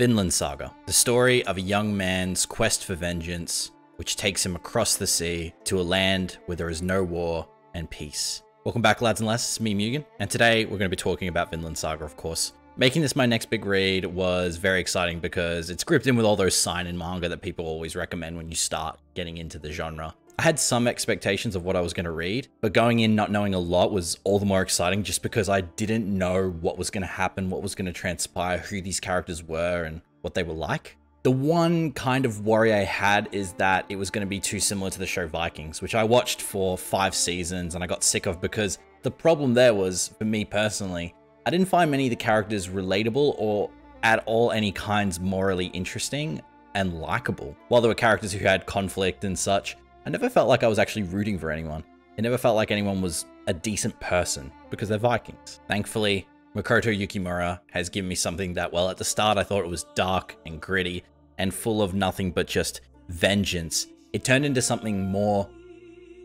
Vinland Saga, the story of a young man's quest for vengeance, which takes him across the sea to a land where there is no war and peace. Welcome back, lads and lasses, it's me, Mugen, and today we're going to be talking about Vinland Saga, of course. Making this my next big read was very exciting because it's grouped in with all those seinen manga that people always recommend when you start getting into the genre. I had some expectations of what I was going to read, but going in not knowing a lot was all the more exciting just because I didn't know what was going to happen, what was going to transpire, who these characters were, and what they were like. The one kind of worry I had is that it was going to be too similar to the show Vikings, which I watched for 5 seasons and I got sick of because the problem there was, for me personally, I didn't find many of the characters relatable or at all any kinds morally interesting and likable. While there were characters who had conflict and such, I never felt like I was actually rooting for anyone. It never felt like anyone was a decent person because they're Vikings. Thankfully, Makoto Yukimura has given me something that, well, at the start I thought it was dark and gritty and full of nothing but just vengeance. It turned into something more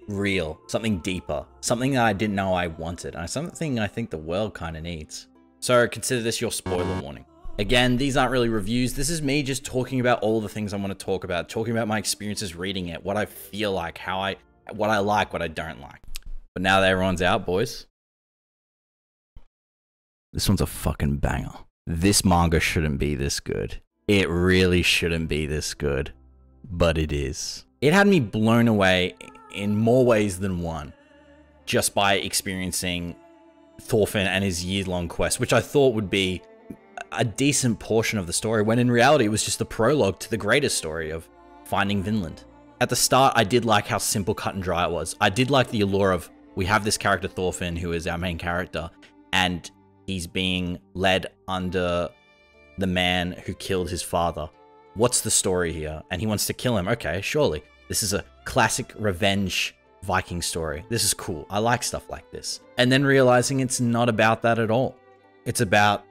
real, something deeper, something that I didn't know I wanted, and something I think the world kind of needs. So consider this your spoiler warning. Again, these aren't really reviews. This is me just talking about all the things I want to talk about, talking about my experiences reading it, what I feel like, what I like, what I don't like. But now that everyone's out, boys, this one's a fucking banger. This manga shouldn't be this good. It really shouldn't be this good, but it is. It had me blown away in more ways than one, just by experiencing Thorfinn and his year-long quest, which I thought would be a decent portion of the story, when in reality it was just the prologue to the greatest story of finding Vinland. At the start, I did like how simple, cut and dry it was. I did like the allure of, we have this character Thorfinn, who is our main character, and he's being led under the man who killed his father. What's the story here? And he wants to kill him. Okay, surely. This is a classic revenge Viking story. This is cool. I like stuff like this. And then realizing it's not about that at all. It's about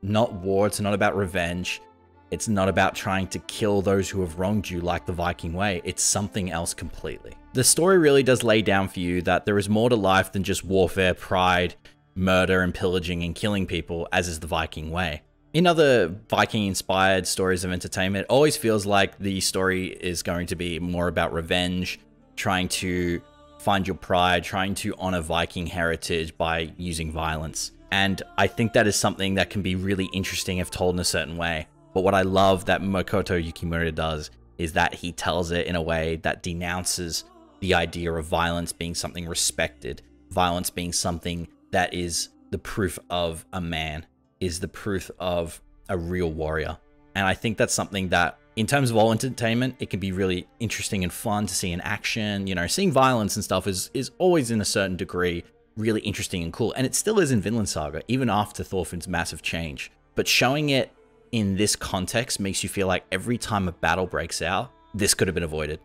not war. It's not about revenge. It's not about trying to kill those who have wronged you like the Viking way. It's something else completely. The story really does lay down for you that there is more to life than just warfare, pride, murder, and pillaging and killing people, as is the Viking way. In other Viking-inspired stories of entertainment, it always feels like the story is going to be more about revenge, trying to find your pride, trying to honor Viking heritage by using violence. And I think that is something that can be really interesting if told in a certain way. But what I love that Makoto Yukimura does is that he tells it in a way that denounces the idea of violence being something respected, violence being something that is the proof of a man, is the proof of a real warrior. And I think that's something that, in terms of all entertainment, it can be really interesting and fun to see in action. You know, seeing violence and stuff is always, in a certain degree, really interesting and cool. And it still is in Vinland Saga, even after Thorfinn's massive change. But showing it in this context makes you feel like every time a battle breaks out, this could have been avoided.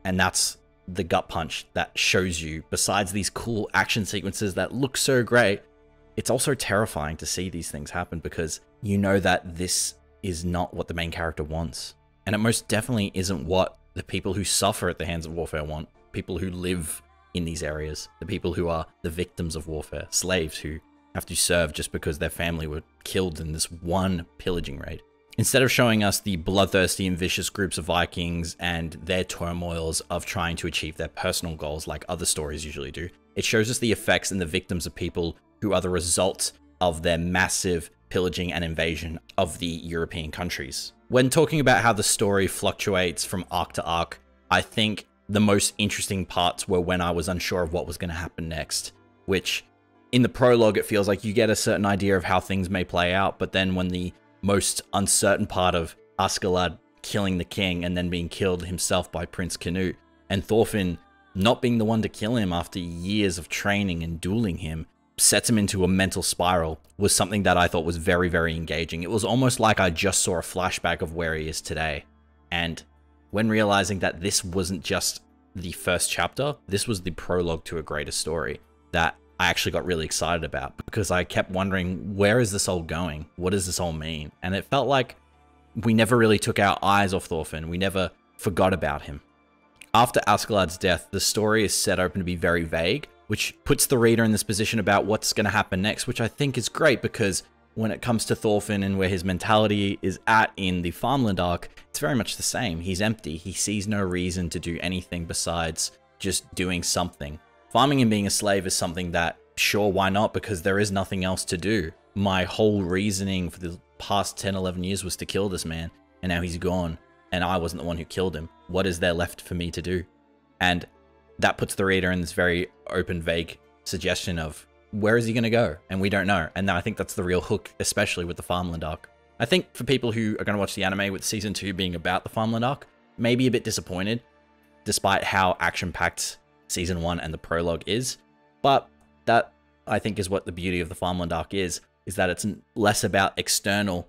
And that's the gut punch that shows you, besides these cool action sequences that look so great, it's also terrifying to see these things happen because you know that this is not what the main character wants. And it most definitely isn't what the people who suffer at the hands of warfare want. People who live in these areas, the people who are the victims of warfare, slaves who have to serve just because their family were killed in this one pillaging raid. Instead of showing us the bloodthirsty and vicious groups of Vikings and their turmoils of trying to achieve their personal goals like other stories usually do, it shows us the effects and the victims of people who are the result of their massive pillaging and invasion of the European countries. When talking about how the story fluctuates from arc to arc, I think the most interesting parts were when I was unsure of what was going to happen next, which in the prologue, it feels like you get a certain idea of how things may play out, but then when the most uncertain part of Askeladd killing the king and then being killed himself by Prince Canute, and Thorfinn not being the one to kill him after years of training and dueling him, sets him into a mental spiral, was something that I thought was very, very engaging. It was almost like I just saw a flashback of where he is today. And when realizing that this wasn't just the first chapter, this was the prologue to a greater story that I actually got really excited about, because I kept wondering, where is this all going? What does this all mean? And it felt like we never really took our eyes off Thorfinn. We never forgot about him. After Askeladd's death, the story is set open to be very vague, which puts the reader in this position about what's going to happen next, which I think is great because when it comes to Thorfinn and where his mentality is at in the Farmland arc, it's very much the same. He's empty. He sees no reason to do anything besides just doing something. Farming and being a slave is something that, sure, why not? Because there is nothing else to do. My whole reasoning for the past 10, 11 years was to kill this man, and now he's gone, and I wasn't the one who killed him. What is there left for me to do? And that puts the reader in this very open, vague suggestion of, where is he going to go? And we don't know. And I think that's the real hook, especially with the Farmland arc. I think for people who are going to watch the anime with season 2 being about the Farmland arc, maybe a bit disappointed, despite how action-packed season 1 and the prologue is. But that, I think, is what the beauty of the Farmland arc is that it's less about external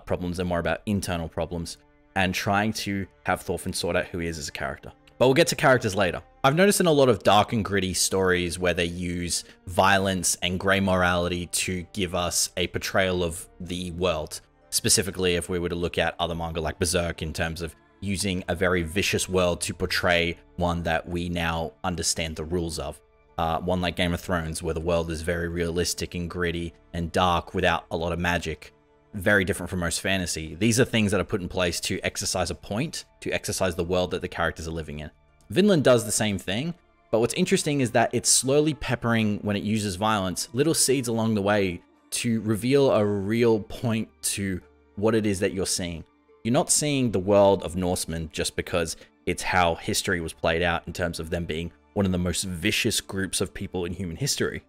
problems and more about internal problems, and trying to have Thorfinn sort out who he is as a character. But we'll get to characters later. I've noticed in a lot of dark and gritty stories where they use violence and grey morality to give us a portrayal of the world. Specifically, if we were to look at other manga like Berserk in terms of using a very vicious world to portray one that we now understand the rules of. One like Game of Thrones, where the world is very realistic and gritty and dark without a lot of magic. Very different from most fantasy. These are things that are put in place to exercise a point, to exercise the world that the characters are living in. Vinland does the same thing, but what's interesting is that it's slowly peppering, when it uses violence, little seeds along the way to reveal a real point to what it is that you're seeing. You're not seeing the world of Norsemen just because it's how history was played out in terms of them being one of the most vicious groups of people in human history.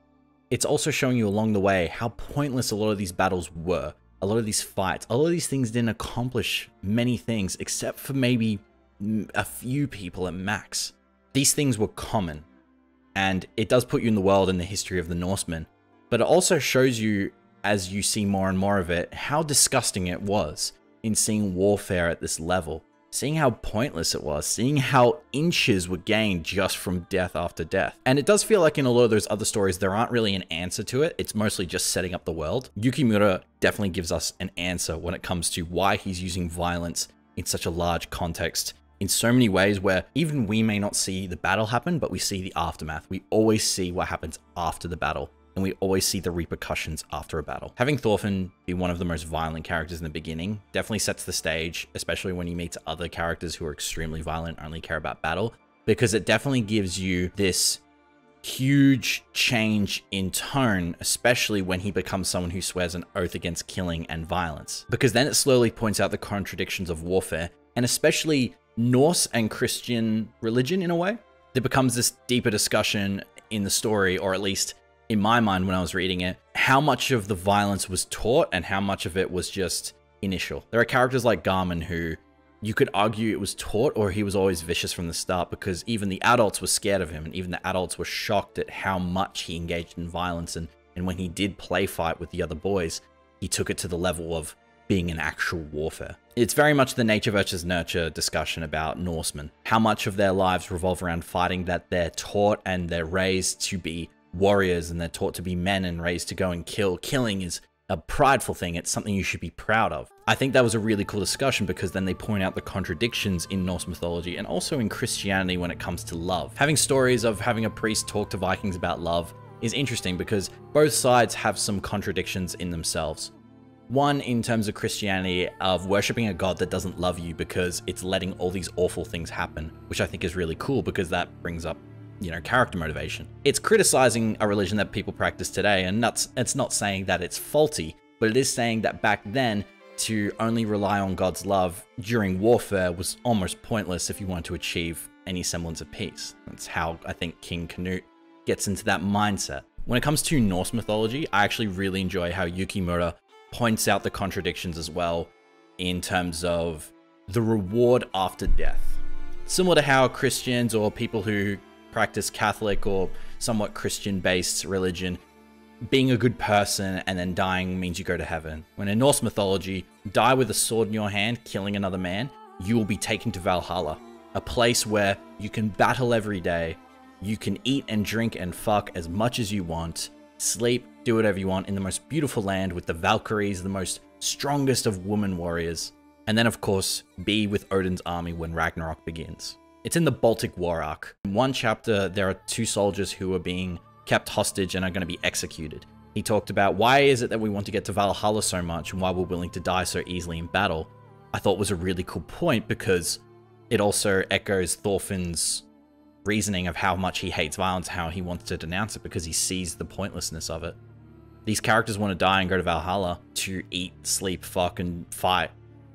It's also showing you along the way how pointless a lot of these battles were. A lot of these fights, a lot of these things didn't accomplish many things except for maybe a few people at max. These things were common, and it does put you in the world and the history of the Norsemen, but it also shows you, as you see more and more of it, how disgusting it was in seeing warfare at this level, seeing how pointless it was, seeing how inches were gained just from death after death. And it does feel like in a lot of those other stories, there aren't really an answer to it. It's mostly just setting up the world. Yukimura definitely gives us an answer when it comes to why he's using violence in such a large context, in so many ways where even we may not see the battle happen, but we see the aftermath. We always see what happens after the battle, and we always see the repercussions after a battle. Having Thorfinn be one of the most violent characters in the beginning definitely sets the stage, especially when he meets other characters who are extremely violent, only care about battle, because it definitely gives you this huge change in tone, especially when he becomes someone who swears an oath against killing and violence. Because then it slowly points out the contradictions of warfare, and especially Norse and Christian religion in a way. There becomes this deeper discussion in the story, or at least in my mind when I was reading it, how much of the violence was taught and how much of it was just initial. There are characters like Garmin who you could argue it was taught, or he was always vicious from the start, because even the adults were scared of him, and even the adults were shocked at how much he engaged in violence, and when he did play fight with the other boys, he took it to the level of being an actual warfare. It's very much the nature versus nurture discussion about Norsemen. How much of their lives revolve around fighting, that they're taught and they're raised to be warriors, and they're taught to be men and raised to go and kill. Killing is a prideful thing. It's something you should be proud of. I think that was a really cool discussion, because then they point out the contradictions in Norse mythology and also in Christianity when it comes to love. Having stories of having a priest talk to Vikings about love is interesting, because both sides have some contradictions in themselves. One, in terms of Christianity, of worshipping a god that doesn't love you because it's letting all these awful things happen, which I think is really cool, because that brings up, you know, character motivation. It's criticizing a religion that people practice today, and it's not saying that it's faulty, but it is saying that back then, to only rely on God's love during warfare was almost pointless if you wanted to achieve any semblance of peace. That's how I think King Canute gets into that mindset. When it comes to Norse mythology, I actually really enjoy how Yukimura points out the contradictions as well, in terms of the reward after death. Similar to how Christians or people who practice Catholic or somewhat Christian-based religion, being a good person and then dying means you go to heaven. When in Norse mythology, die with a sword in your hand, killing another man, you will be taken to Valhalla, a place where you can battle every day, you can eat and drink and fuck as much as you want, sleep, do whatever you want in the most beautiful land with the Valkyries, the most strongest of woman warriors, and then of course be with Odin's army when Ragnarok begins. It's in the Baltic War arc. In one chapter, there are two soldiers who are being kept hostage and are going to be executed. He talked about why is it that we want to get to Valhalla so much and why we're willing to die so easily in battle. I thought was a really cool point because it also echoes Thorfinn's reasoning of how much he hates violence, how he wants to denounce it because he sees the pointlessness of it. These characters want to die and go to Valhalla to eat, sleep, fuck, and fight.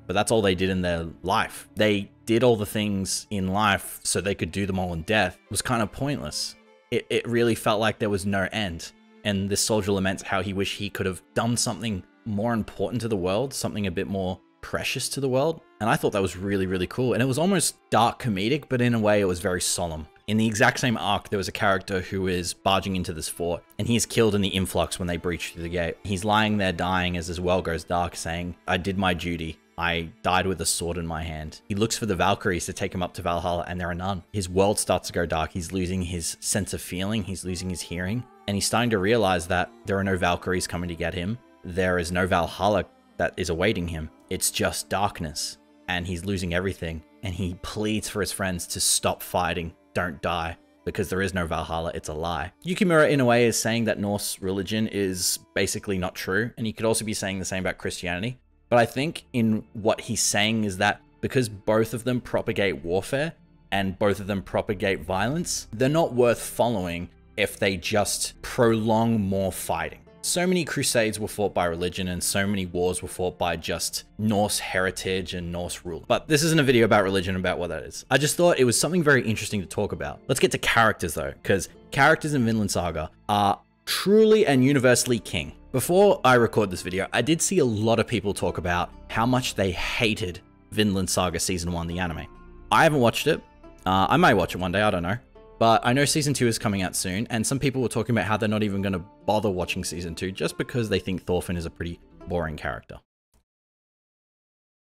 But that's all they did in their life. They did all the things in life so they could do them all in death. It was kind of pointless. It really felt like there was no end. And this soldier laments how he wished he could have done something more important to the world, something a bit more precious to the world. And I thought that was really, really cool. And it was almost dark comedic, but in a way it was very solemn. In the exact same arc, there was a character who is barging into this fort, and he's killed in the influx when they breach through the gate. He's lying there dying as his world goes dark, saying, I did my duty. I died with a sword in my hand. He looks for the Valkyries to take him up to Valhalla, and there are none. His world starts to go dark. He's losing his sense of feeling. He's losing his hearing. And he's starting to realize that there are no Valkyries coming to get him. There is no Valhalla that is awaiting him. It's just darkness. And he's losing everything. And he pleads for his friends to stop fighting. Don't die. Because there is no Valhalla. It's a lie. Yukimura, in a way, is saying that Norse religion is basically not true. And he could also be saying the same about Christianity. But I think in what he's saying is that because both of them propagate warfare and both of them propagate violence, they're not worth following if they just prolong more fighting. So many crusades were fought by religion and so many wars were fought by just Norse heritage and Norse rule. But this isn't a video about religion, about what that is. I just thought it was something very interesting to talk about. Let's get to characters though, because characters in Vinland Saga are truly and universally king. Before I record this video, I did see a lot of people talk about how much they hated Vinland Saga Season 1, the anime. I haven't watched it. I might watch it one day, I don't know. But I know Season 2 is coming out soon, and some people were talking about how they're not even going to bother watching Season 2 just because they think Thorfinn is a pretty boring character.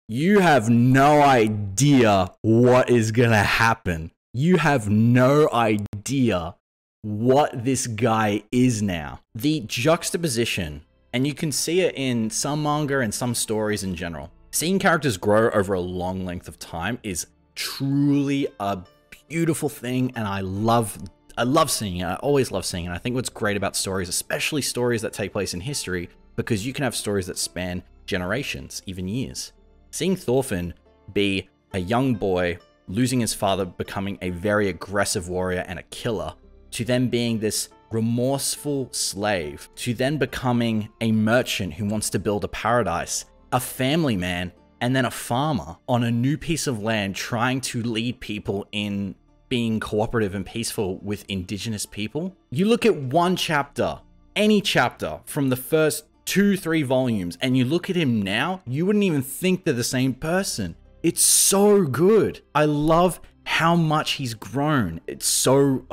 You have no idea what is going to happen. You have no idea what this guy is now. The juxtaposition, and you can see it in some manga and some stories in general. Seeing characters grow over a long length of time is truly a beautiful thing, and I love seeing it. I always love seeing it. I think what's great about stories, especially stories that take place in history, because you can have stories that span generations, even years. Seeing Thorfinn be a young boy, losing his father, becoming a very aggressive warrior and a killer, to then being this remorseful slave, to then becoming a merchant who wants to build a paradise, a family man, and then a farmer on a new piece of land trying to lead people in being cooperative and peaceful with indigenous people. You look at one chapter, any chapter from the first 2-3 volumes, and you look at him now, you wouldn't even think they're the same person. It's so good. I love how much he's grown. It's so,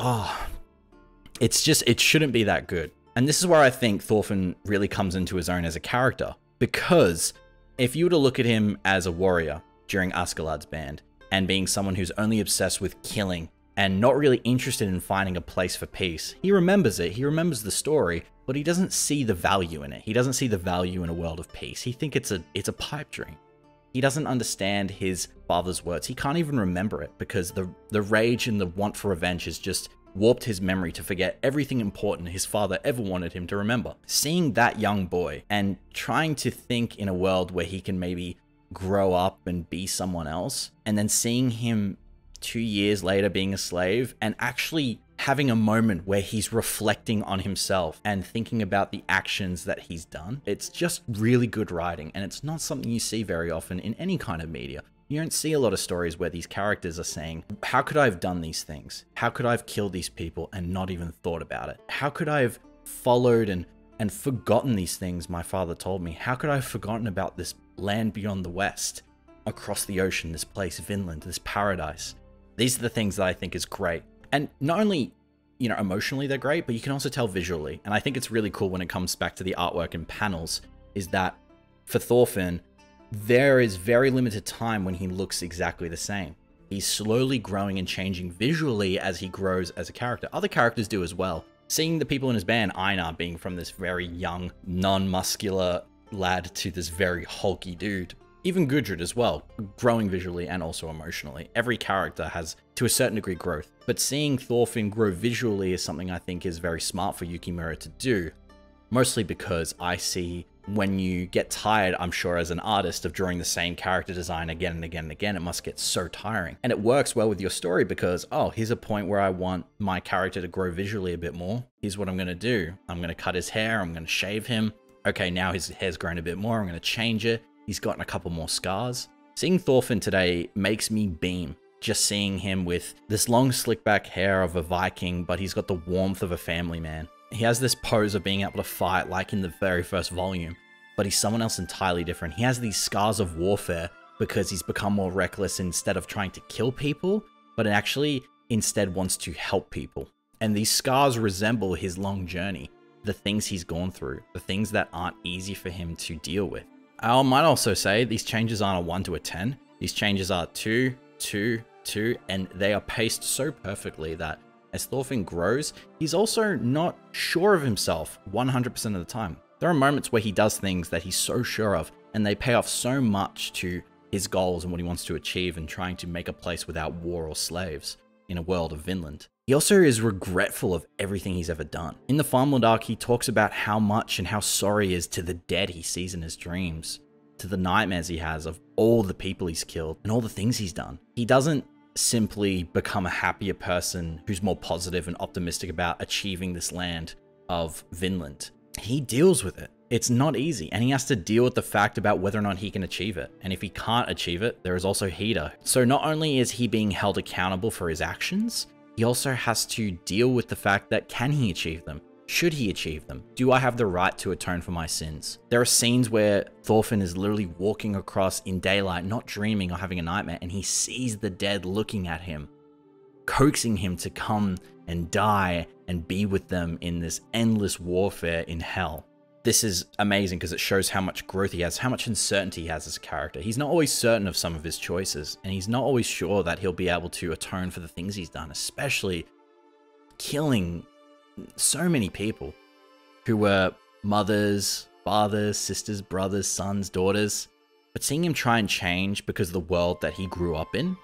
it's just, it shouldn't be that good. And this is where I think Thorfinn really comes into his own as a character, because if you were to look at him as a warrior during Askeladd's band and being someone who's only obsessed with killing and not really interested in finding a place for peace, he remembers it, he remembers the story, but he doesn't see the value in it. He doesn't see the value in a world of peace. He thinks it's a pipe dream. He doesn't understand his father's words. He can't even remember it because the rage and the want for revenge has just warped his memory to forget everything important his father ever wanted him to remember. Seeing that young boy and trying to think in a world where he can maybe grow up and be someone else, and then seeing him 2 years later being a slave and actually having a moment where he's reflecting on himself and thinking about the actions that he's done. It's just really good writing, and it's not something you see very often in any kind of media. You don't see a lot of stories where these characters are saying, how could I have done these things? How could I have killed these people and not even thought about it? How could I have followed and forgotten these things my father told me? How could I have forgotten about this land beyond the west, across the ocean, this place, Vinland, this paradise? These are the things that I think is great. And not only, you know, emotionally they're great, but you can also tell visually. And I think it's really cool when it comes back to the artwork and panels, is that for Thorfinn, there is very limited time when he looks exactly the same. He's slowly growing and changing visually as he grows as a character. Other characters do as well. Seeing the people in his band, Einar being from this very young, non-muscular lad to this very hulky dude. Even Gudrid as well, growing visually and also emotionally. Every character has, to a certain degree, growth. But seeing Thorfinn grow visually is something I think is very smart for Yukimura to do. Mostly because I see when you get tired, I'm sure as an artist, of drawing the same character design again and again and again, it must get so tiring. And it works well with your story because, oh, here's a point where I want my character to grow visually a bit more. Here's what I'm going to do. I'm going to cut his hair. I'm going to shave him. Okay, now his hair's grown a bit more. I'm going to change it. He's gotten a couple more scars. Seeing Thorfinn today makes me beam. Just seeing him with this long slick back hair of a Viking, but he's got the warmth of a family man. He has this pose of being able to fight like in the very first volume, but he's someone else entirely different. He has these scars of warfare because he's become more reckless instead of trying to kill people, but actually instead wants to help people. And these scars resemble his long journey, the things he's gone through, the things that aren't easy for him to deal with. I might also say these changes aren't a 1 to a 10. These changes are 2, 2, 2, and they are paced so perfectly that as Thorfinn grows, he's also not sure of himself 100% of the time. There are moments where he does things that he's so sure of, and they pay off so much to his goals and what he wants to achieve and trying to make a place without war or slaves in a world of Vinland. He also is regretful of everything he's ever done. In the Farmland arc, he talks about how much and how sorry he is to the dead he sees in his dreams, to the nightmares he has of all the people he's killed and all the things he's done. He doesn't simply become a happier person who's more positive and optimistic about achieving this land of Vinland. He deals with it. It's not easy, and he has to deal with the fact about whether or not he can achieve it. And if he can't achieve it, there is also Hida. So not only is he being held accountable for his actions, he also has to deal with the fact that can he achieve them? Should he achieve them? Do I have the right to atone for my sins? There are scenes where Thorfinn is literally walking across in daylight, not dreaming or having a nightmare, and he sees the dead looking at him, coaxing him to come and die and be with them in this endless warfare in hell. This is amazing because it shows how much growth he has, how much uncertainty he has as a character. He's not always certain of some of his choices, and he's not always sure that he'll be able to atone for the things he's done, especially killing so many people who were mothers, fathers, sisters, brothers, sons, daughters. But seeing him try and change because of the world that he grew up in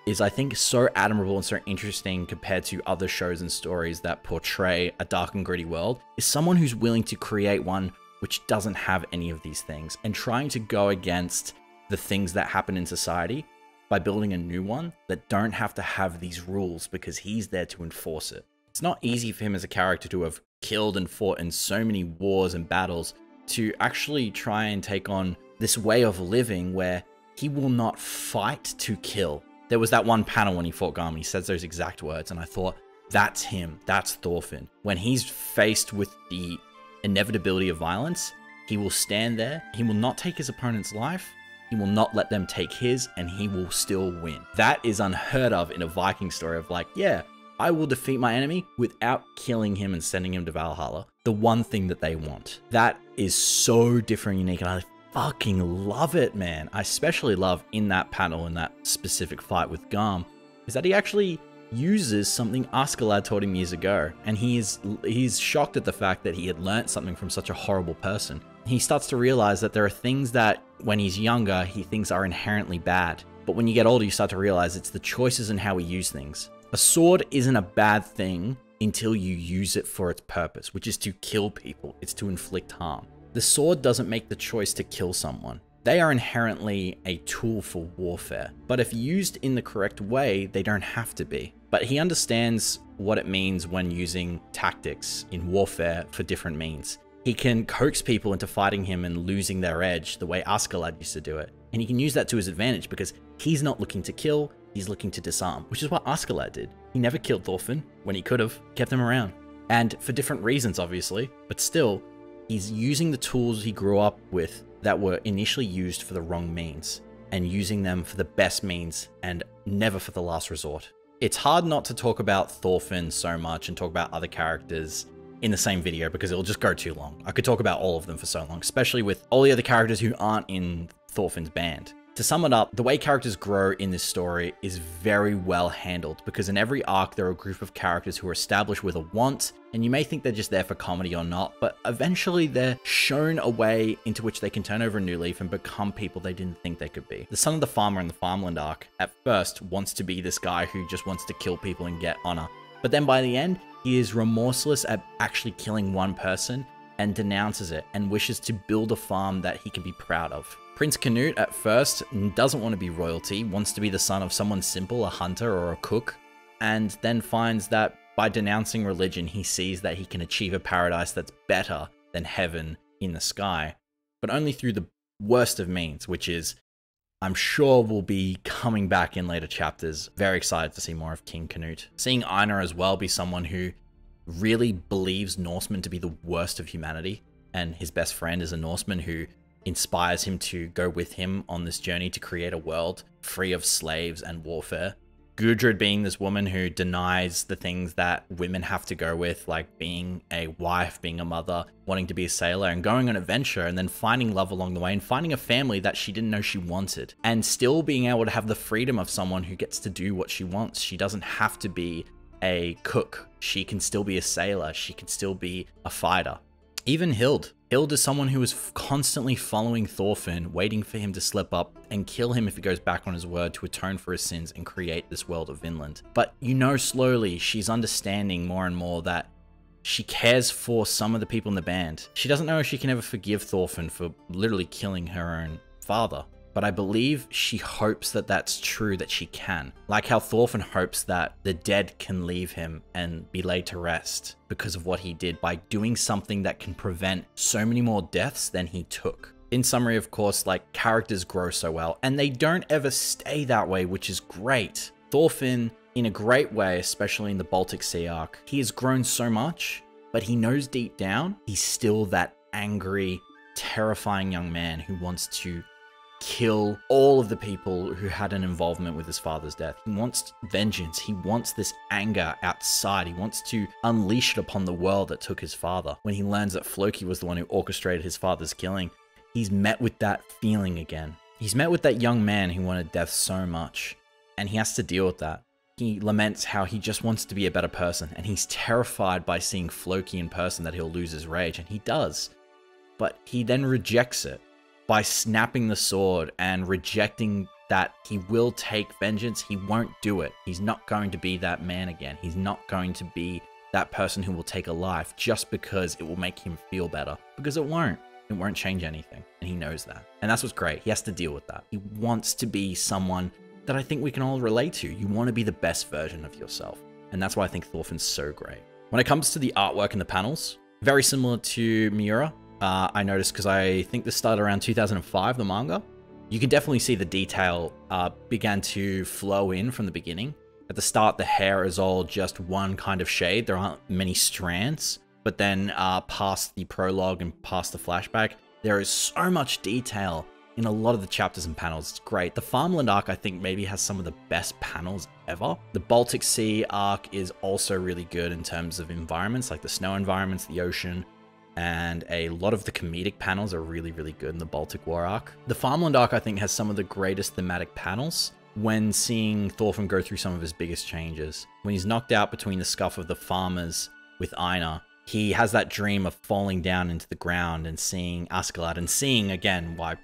is, I think, so admirable and so interesting compared to other shows and stories that portray a dark and gritty world, is someone who's willing to create one which doesn't have any of these things and trying to go against the things that happen in society by building a new one that don't have to have these rules because he's there to enforce it. It's not easy for him as a character to have killed and fought in so many wars and battles to actually try and take on this way of living where he will not fight to kill. There was that one panel when he fought Garm, he says those exact words, and I thought, that's him, that's Thorfinn. When he's faced with the inevitability of violence, he will stand there, he will not take his opponent's life, he will not let them take his, and he will still win. That is unheard of in a Viking story of like, yeah, I will defeat my enemy without killing him and sending him to Valhalla. The one thing that they want. That is so different and unique, and I fucking love it, man. I especially love in that panel, in that specific fight with Garm, is that he actually uses something Askeladd taught him years ago, and he's shocked at the fact that he had learnt something from such a horrible person. He starts to realize that there are things that, when he's younger, he thinks are inherently bad. But when you get older, you start to realize it's the choices and how we use things. A sword isn't a bad thing until you use it for its purpose, which is to kill people. It's to inflict harm. The sword doesn't make the choice to kill someone. They are inherently a tool for warfare, but if used in the correct way, they don't have to be. But he understands what it means when using tactics in warfare for different means. He can coax people into fighting him and losing their edge the way Askeladd used to do it. And he can use that to his advantage because he's not looking to kill, he's looking to disarm, which is what Askeladd did. He never killed Thorfinn when he could have, kept him around. And for different reasons, obviously, but still, he's using the tools he grew up with that were initially used for the wrong means and using them for the best means and never for the last resort. It's hard not to talk about Thorfinn so much and talk about other characters in the same video because it'll just go too long. I could talk about all of them for so long, especially with all the other characters who aren't in Thorfinn's band. To sum it up, the way characters grow in this story is very well handled because in every arc there are a group of characters who are established with a want, and you may think they're just there for comedy or not, but eventually they're shown a way into which they can turn over a new leaf and become people they didn't think they could be. The son of the farmer in the Farmland arc at first wants to be this guy who just wants to kill people and get honor, but then by the end he is remorseless at actually killing one person and denounces it and wishes to build a farm that he can be proud of. Prince Canute at first doesn't want to be royalty, wants to be the son of someone simple, a hunter or a cook, and then finds that by denouncing religion, he sees that he can achieve a paradise that's better than heaven in the sky, but only through the worst of means, which is, I'm sure will be coming back in later chapters. Very excited to see more of King Canute. Seeing Einar as well be someone who really believes Norsemen to be the worst of humanity, and his best friend is a Norseman who inspires him to go with him on this journey to create a world free of slaves and warfare. Gudrid being this woman who denies the things that women have to go with, like being a wife, being a mother, wanting to be a sailor, and going on an adventure, and then finding love along the way, and finding a family that she didn't know she wanted, and still being able to have the freedom of someone who gets to do what she wants. She doesn't have to be a cook. She can still be a sailor. She can still be a fighter. Even Hild. Hild is someone who is constantly following Thorfinn, waiting for him to slip up and kill him if he goes back on his word to atone for his sins and create this world of Vinland. But you know, slowly she's understanding more and more that she cares for some of the people in the band. She doesn't know if she can ever forgive Thorfinn for literally killing her own father. But I believe she hopes that that's true, that she can. Like how Thorfinn hopes that the dead can leave him and be laid to rest because of what he did by doing something that can prevent so many more deaths than he took. In summary, of course, like, characters grow so well, and they don't ever stay that way, which is great. Thorfinn, in a great way, especially in the Baltic Sea arc, he has grown so much, but he knows deep down he's still that angry, terrifying young man who wants to kill all of the people who had an involvement with his father's death. He wants vengeance. He wants this anger outside. He wants to unleash it upon the world that took his father. When he learns that Floki was the one who orchestrated his father's killing, he's met with that feeling again. He's met with that young man who wanted death so much, and he has to deal with that. He laments how he just wants to be a better person, and he's terrified by seeing Floki in person that he'll lose his rage, and he does. But he then rejects it by snapping the sword and rejecting that he will take vengeance. He won't do it. He's not going to be that man again. He's not going to be that person who will take a life just because it will make him feel better. Because it won't. It won't change anything. And he knows that. And that's what's great. He has to deal with that. He wants to be someone that I think we can all relate to. You want to be the best version of yourself. And that's why I think Thorfinn's so great. When it comes to the artwork and the panels, very similar to Miura. I noticed, because I think this started around 2005, the manga. You can definitely see the detail began to flow in from the beginning. At the start, the hair is all just one kind of shade. There aren't many strands. But then past the prologue and past the flashback, there is so much detail in a lot of the chapters and panels. It's great. The Farmland arc, I think, maybe has some of the best panels ever. The Baltic Sea arc is also really good in terms of environments, like the snow environments, the ocean, and a lot of the comedic panels are really, really good in the Baltic War arc. The Farmland arc, I think, has some of the greatest thematic panels when seeing Thorfinn go through some of his biggest changes. When he's knocked out between the scuff of the farmers with Einar, he has that dream of falling down into the ground and seeing Askeladd, and seeing, again, why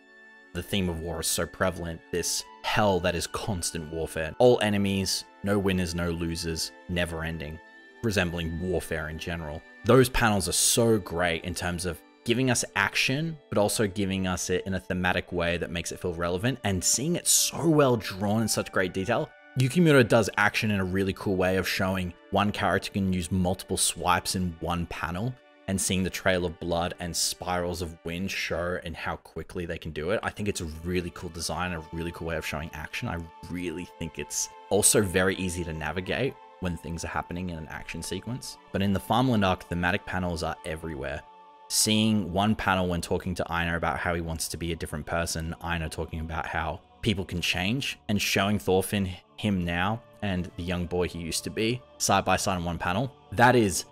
the theme of war is so prevalent, this hell that is constant warfare. All enemies, no winners, no losers, never ending, resembling warfare in general. Those panels are so great in terms of giving us action, but also giving us it in a thematic way that makes it feel relevant, and seeing it so well drawn in such great detail. Yukimura does action in a really cool way of showing one character can use multiple swipes in one panel, and seeing the trail of blood and spirals of wind show and how quickly they can do it. I think it's a really cool design, a really cool way of showing action. I really think it's also very easy to navigate when things are happening in an action sequence. But in the Farmland arc, thematic panels are everywhere. Seeing one panel when talking to Einar about how he wants to be a different person, Einar talking about how people can change, and showing Thorfinn him now and the young boy he used to be side by side in one panel. That is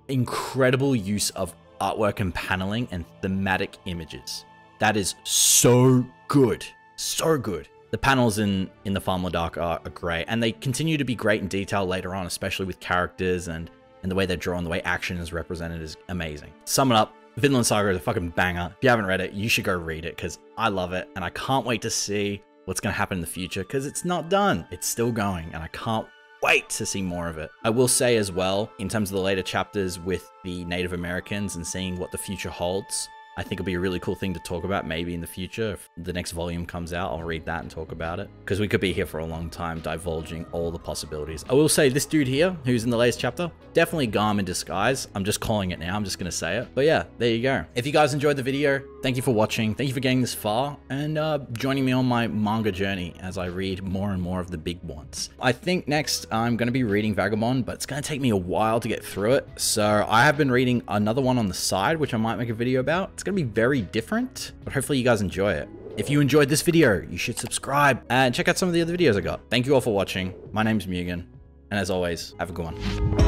incredible use of artwork and paneling and thematic images. That is so good. So good. The panels in the Farmland arc are great, and they continue to be great in detail later on, especially with characters and the way they're drawn, the way action is represented is amazing. Sum it up, Vinland Saga is a fucking banger. If you haven't read it, you should go read it, because I love it, and I can't wait to see what's going to happen in the future, because it's not done. It's still going, and I can't wait to see more of it. I will say as well, in terms of the later chapters with the Native Americans and seeing what the future holds, I think it'll be a really cool thing to talk about maybe in the future. If the next volume comes out, I'll read that and talk about it. Because we could be here for a long time divulging all the possibilities. I will say this dude here, who's in the latest chapter, definitely Garm in disguise. I'm just calling it now. I'm just going to say it. But yeah, there you go. If you guys enjoyed the video, thank you for watching. Thank you for getting this far and joining me on my manga journey as I read more and more of the big ones. I think next I'm going to be reading Vagabond, but it's going to take me a while to get through it. So I have been reading another one on the side, which I might make a video about. It's going to be very different, but hopefully you guys enjoy it. If you enjoyed this video, you should subscribe and check out some of the other videos I got. Thank you all for watching. My name's Mugen, and as always, have a good one.